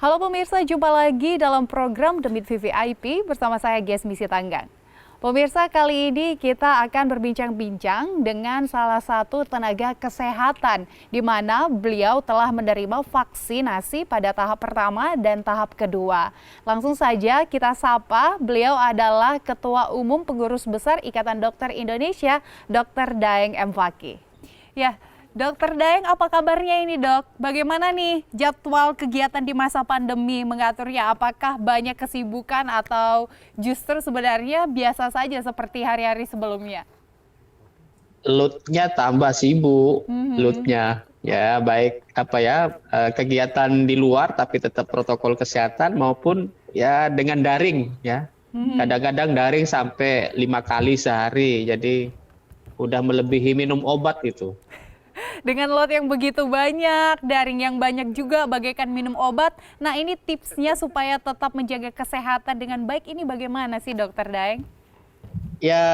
Halo pemirsa, jumpa lagi dalam program Demit VVIP bersama saya Gesmi Sitanggang. Pemirsa, kali ini kita akan berbincang-bincang dengan salah satu tenaga kesehatan di mana beliau telah menerima vaksinasi pada tahap pertama dan tahap kedua. Langsung saja kita sapa, beliau adalah Ketua Umum Pengurus Besar Ikatan Dokter Indonesia, Dr. Daeng M. Fakih. Ya, Dokter Daeng, apa kabarnya ini, Dok? Bagaimana nih jadwal kegiatan di masa pandemi mengaturnya? Apakah banyak kesibukan atau justru sebenarnya biasa saja seperti hari-hari sebelumnya? Loadnya tambah sibuk, loadnya ya baik kegiatan di luar tapi tetap protokol kesehatan maupun ya dengan daring ya. Kadang-kadang daring sampai 5 kali sehari, jadi udah melebihi minum obat itu. Dengan load yang begitu banyak, daring yang banyak juga bagaikan minum obat. Nah, ini tipsnya supaya tetap menjaga kesehatan dengan baik ini bagaimana sih, Dokter Daeng? Ya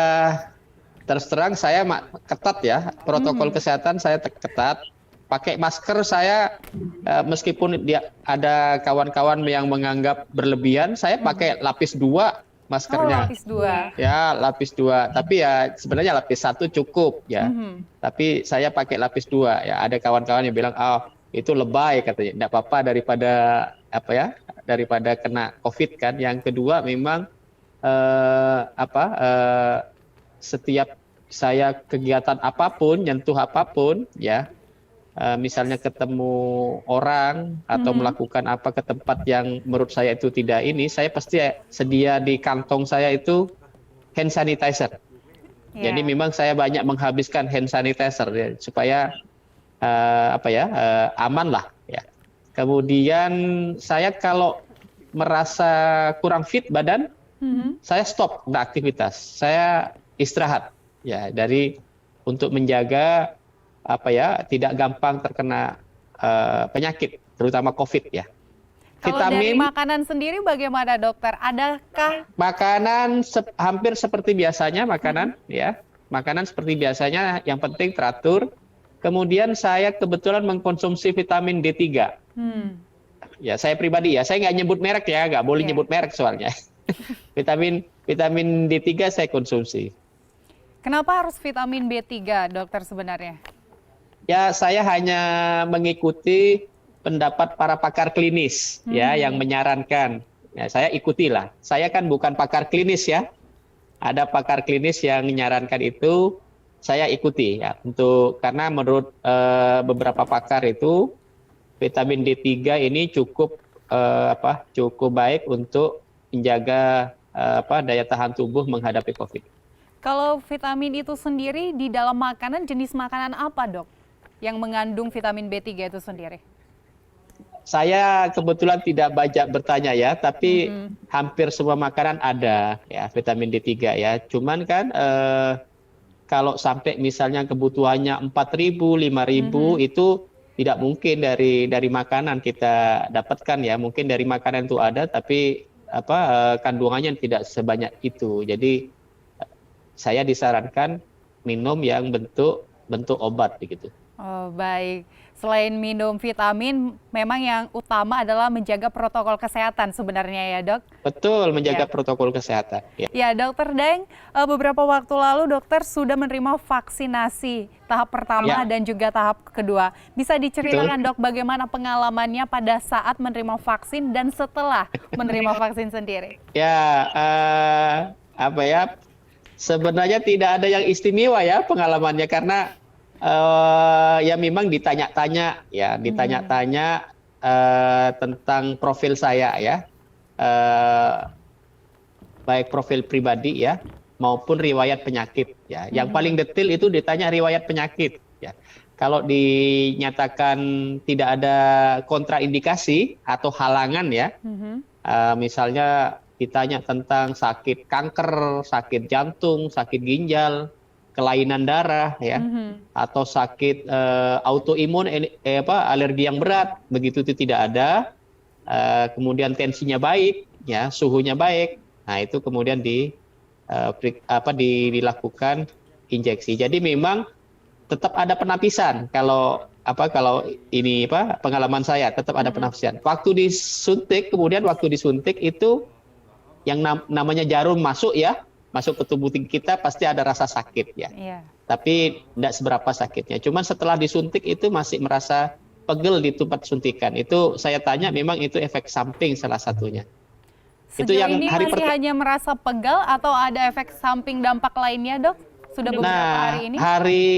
terus terang saya ketat ya, protokol kesehatan saya ketat. Pakai masker saya meskipun dia ada kawan-kawan yang menganggap berlebihan, saya pakai lapis 2 Oh, maskernya. lapis 2. Ya, lapis 2. Tapi ya sebenarnya lapis 1 cukup ya. Tapi saya pakai lapis 2 ya. Ada kawan-kawan yang bilang, "Ah, itu lebay," katanya. Enggak apa-apa daripada kena Covid kan. Yang kedua memang setiap saya kegiatan apapun, nyentuh apapun ya, misalnya ketemu orang atau melakukan apa ke tempat yang menurut saya itu tidak ini, saya pasti sedia di kantong saya itu hand sanitizer. Jadi memang saya banyak menghabiskan hand sanitizer ya, supaya aman lah ya. Kemudian saya kalau merasa kurang fit badan, saya stop beraktivitas, saya istirahat ya, untuk menjaga tidak gampang terkena penyakit, terutama COVID ya. Kalau dari makanan sendiri bagaimana, Dokter? Adakah Makanan hampir seperti biasanya ya. Makanan seperti biasanya, yang penting teratur. Kemudian saya kebetulan mengkonsumsi vitamin D3. Ya, saya pribadi ya, saya nggak nyebut merek ya, nggak boleh nyebut merek soalnya. Vitamin D3 saya konsumsi. Kenapa harus vitamin B3, Dokter, sebenarnya? Ya, saya hanya mengikuti pendapat para pakar klinis ya yang menyarankan. Ya, saya ikutilah. Saya kan bukan pakar klinis ya. Ada pakar klinis yang menyarankan itu, saya ikuti ya. Karena menurut beberapa pakar itu vitamin D3 ini cukup baik untuk menjaga daya tahan tubuh menghadapi COVID. Kalau vitamin itu sendiri di dalam makanan, jenis makanan apa, Dok, yang mengandung vitamin B3 itu sendiri? Saya kebetulan tidak banyak bertanya ya, tapi hampir semua makanan ada ya vitamin D3 ya. Cuman kan kalau sampai misalnya kebutuhannya 4.000, 5.000 itu tidak mungkin dari makanan kita dapatkan ya. Mungkin dari makanan itu ada, tapi kandungannya tidak sebanyak itu. Jadi saya disarankan minum yang bentuk obat begitu. Oh, baik. Selain minum vitamin, memang yang utama adalah menjaga protokol kesehatan sebenarnya ya, Dok? Betul, menjaga protokol kesehatan. Ya, Dokter Daeng, beberapa waktu lalu dokter sudah menerima vaksinasi tahap pertama dan juga tahap kedua. Bisa diceritakan, Dok, bagaimana pengalamannya pada saat menerima vaksin dan setelah menerima vaksin sendiri? Ya, sebenarnya tidak ada yang istimewa ya pengalamannya, karena ya memang ditanya-tanya tentang profil saya ya, baik profil pribadi ya maupun riwayat penyakit ya. Yang paling detail itu ditanya riwayat penyakit ya. Kalau dinyatakan tidak ada kontraindikasi atau halangan ya, misalnya ditanya tentang sakit kanker, sakit jantung, sakit ginjal, kelainan darah ya, atau sakit autoimun, alergi yang berat, begitu itu tidak ada. Kemudian tensinya baik ya, suhunya baik. Nah, itu kemudian dilakukan injeksi. Jadi memang tetap ada penapisan kalau kalau ini pengalaman saya tetap ada penafsiran. Waktu disuntik, kemudian waktu disuntik itu yang namanya jarum masuk ya, masuk ke tubuh kita pasti ada rasa sakit ya. Iya. Tapi tidak seberapa sakitnya. Cuman setelah disuntik itu masih merasa pegel di tempat suntikan. Itu saya tanya memang itu efek samping salah satunya. Itu Sejauh yang ini hari masih hanya merasa pegal atau ada efek samping dampak lainnya, Dok? Sudah beberapa hari ini? Hari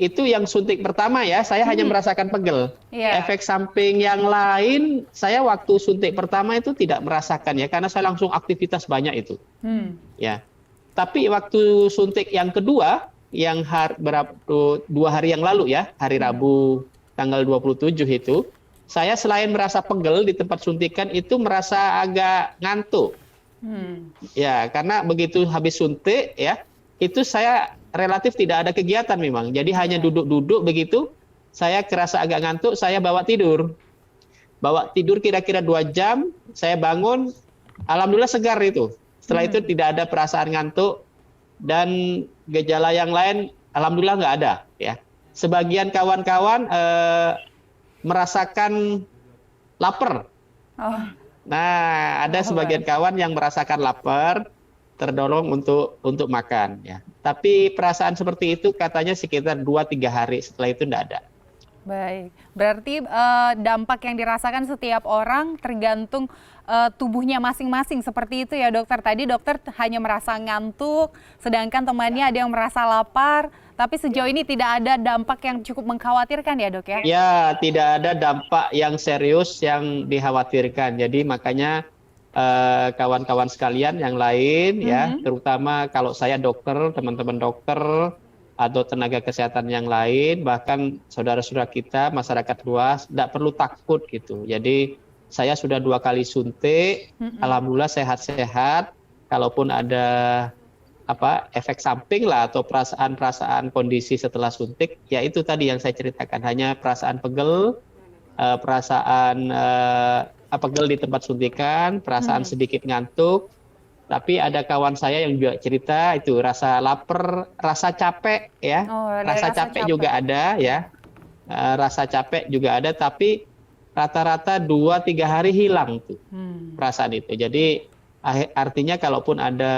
itu yang suntik pertama ya, saya hanya merasakan pegel. Iya. Efek samping yang lain, saya waktu suntik pertama itu tidak merasakan ya, karena saya langsung aktivitas banyak itu. Ya. Tapi waktu suntik yang kedua, yang 2 hari yang lalu ya, hari Rabu tanggal 27 itu, saya selain merasa pegel di tempat suntikan itu merasa agak ngantuk. Ya, karena begitu habis suntik ya, itu saya relatif tidak ada kegiatan memang. Jadi hanya duduk-duduk begitu, saya kerasa agak ngantuk, saya bawa tidur. Bawa tidur kira-kira 2 jam, saya bangun, alhamdulillah segar itu. Setelah itu tidak ada perasaan ngantuk dan gejala yang lain alhamdulillah nggak ada ya. Sebagian kawan-kawan merasakan lapar. Oh. Nah, ada sebagian kawan yang merasakan lapar, terdorong untuk makan ya. Tapi perasaan seperti itu katanya sekitar 2-3 hari, setelah itu tidak ada. Baik, berarti dampak yang dirasakan setiap orang tergantung tubuhnya masing-masing seperti itu ya dokter. Tadi dokter hanya merasa ngantuk, sedangkan temannya ada yang merasa lapar. Tapi sejauh ini tidak ada dampak yang cukup mengkhawatirkan ya dok ya? Ya, tidak ada dampak yang serius yang dikhawatirkan. Jadi makanya kawan-kawan sekalian yang lain ya, terutama kalau saya dokter, teman-teman dokter, atau tenaga kesehatan yang lain, bahkan saudara-saudara kita, masyarakat luas, tidak perlu takut gitu. Jadi saya sudah 2 kali suntik, alhamdulillah sehat-sehat. Kalaupun ada efek samping lah atau perasaan kondisi setelah suntik, ya itu tadi yang saya ceritakan, hanya perasaan pegel, perasaan pegel di tempat suntikan, perasaan sedikit ngantuk. Tapi ada kawan saya yang juga cerita itu rasa lapar, rasa capek ya, rasa capek juga ada ya, rasa capek juga ada. Tapi rata-rata 2-3 hari hilang tuh perasaan itu. Jadi artinya kalaupun ada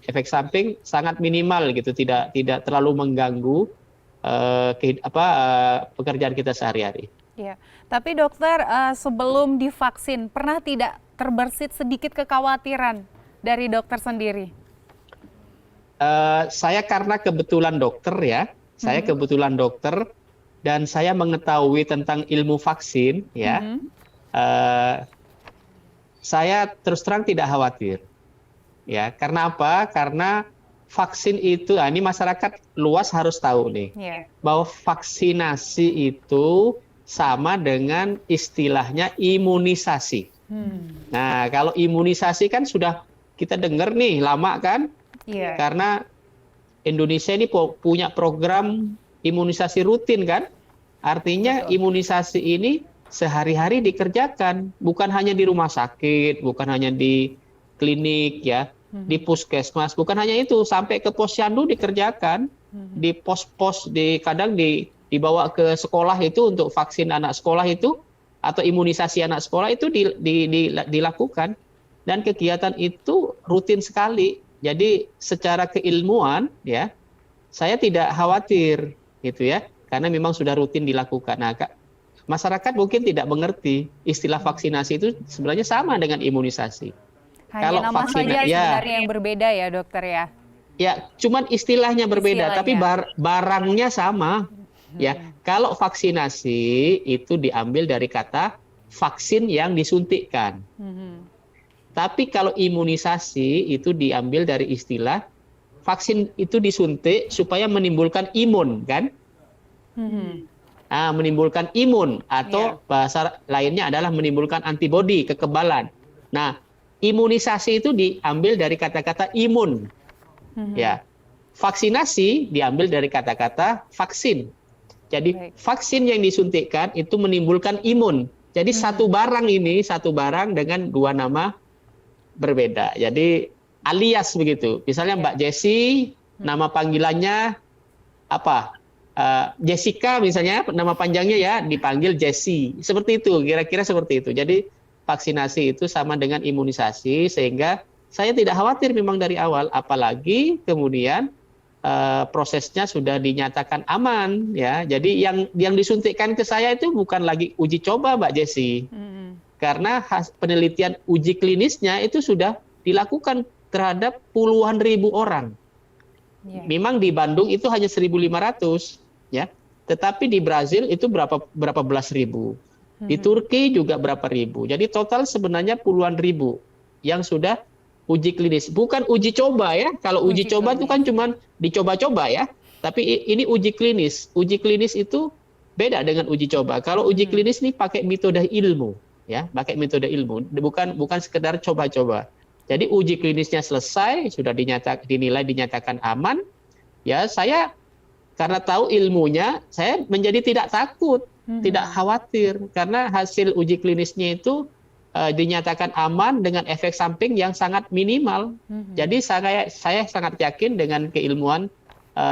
efek samping sangat minimal gitu, tidak terlalu mengganggu pekerjaan kita sehari-hari. Ya, tapi dokter sebelum divaksin pernah tidak terbersit sedikit kekhawatiran dari dokter sendiri? Saya karena kebetulan dokter ya, saya kebetulan dokter dan saya mengetahui tentang ilmu vaksin ya. Saya terus terang tidak khawatir. Ya, karena apa? Karena vaksin itu, ini masyarakat luas harus tahu nih, bahwa vaksinasi itu sama dengan istilahnya imunisasi. Nah, kalau imunisasi kan sudah kita dengar nih lama kan, karena Indonesia ini punya program imunisasi rutin kan, artinya imunisasi ini sehari-hari dikerjakan, bukan hanya di rumah sakit, bukan hanya di klinik ya, di puskesmas, bukan hanya itu, sampai ke posyandu dikerjakan, di pos-pos, kadang dibawa ke sekolah itu untuk vaksin anak sekolah itu, atau imunisasi anak sekolah itu dilakukan. Dan kegiatan itu rutin sekali. Jadi secara keilmuan ya, saya tidak khawatir gitu ya, karena memang sudah rutin dilakukan. Nah, masyarakat mungkin tidak mengerti istilah vaksinasi itu sebenarnya sama dengan imunisasi. Hanya kalau nama saja sebenarnya yang berbeda ya dokter ya? Ya, cuman istilahnya berbeda, tapi barangnya sama. Ya, kalau vaksinasi itu diambil dari kata vaksin yang disuntikkan. Tapi kalau imunisasi itu diambil dari istilah vaksin itu disuntik supaya menimbulkan imun kan? Menimbulkan imun atau bahasa lainnya adalah menimbulkan antibodi, kekebalan. Nah, imunisasi itu diambil dari kata-kata imun. Ya. Vaksinasi diambil dari kata-kata vaksin. Jadi vaksin yang disuntikkan itu menimbulkan imun. Jadi satu barang dengan 2 nama berbeda. Jadi alias begitu. Misalnya Mbak Jessi, nama panggilannya apa? Jessica misalnya nama panjangnya ya dipanggil Jessie. Seperti itu, kira-kira seperti itu. Jadi vaksinasi itu sama dengan imunisasi sehingga saya tidak khawatir memang dari awal, apalagi kemudian prosesnya sudah dinyatakan aman ya. Jadi yang disuntikkan ke saya itu bukan lagi uji coba Mbak Jessie. Karena penelitian uji klinisnya itu sudah dilakukan terhadap puluhan ribu orang. Memang di Bandung itu hanya 1.500 ya. Tetapi di Brazil itu berapa belas ribu. Di Turki juga berapa ribu. Jadi total sebenarnya puluhan ribu yang sudah uji klinis, bukan uji coba ya. Kalau uji coba itu kan cuma dicoba-coba ya. Tapi ini uji klinis. Uji klinis itu beda dengan uji coba. Kalau uji klinis ini pakai metode ilmu ya, pakai metode ilmu, bukan sekedar coba-coba. Jadi uji klinisnya selesai, sudah dinilai dinyatakan aman. Ya, saya karena tahu ilmunya, saya menjadi tidak takut, tidak khawatir karena hasil uji klinisnya itu dinyatakan aman dengan efek samping yang sangat minimal. Jadi saya sangat yakin dengan keilmuan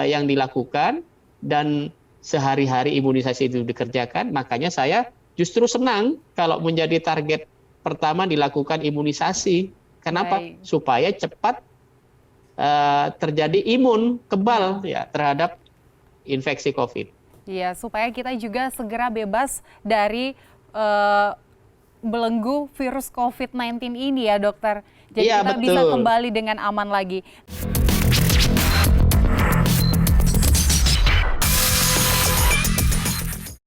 yang dilakukan dan sehari-hari imunisasi itu dikerjakan. Makanya saya justru senang kalau menjadi target pertama dilakukan imunisasi. Kenapa? Supaya cepat terjadi imun kebal ya terhadap infeksi COVID. Iya, supaya kita juga segera bebas dari belenggu virus COVID-19 ini ya dokter. Jadi kita bisa kembali dengan aman lagi.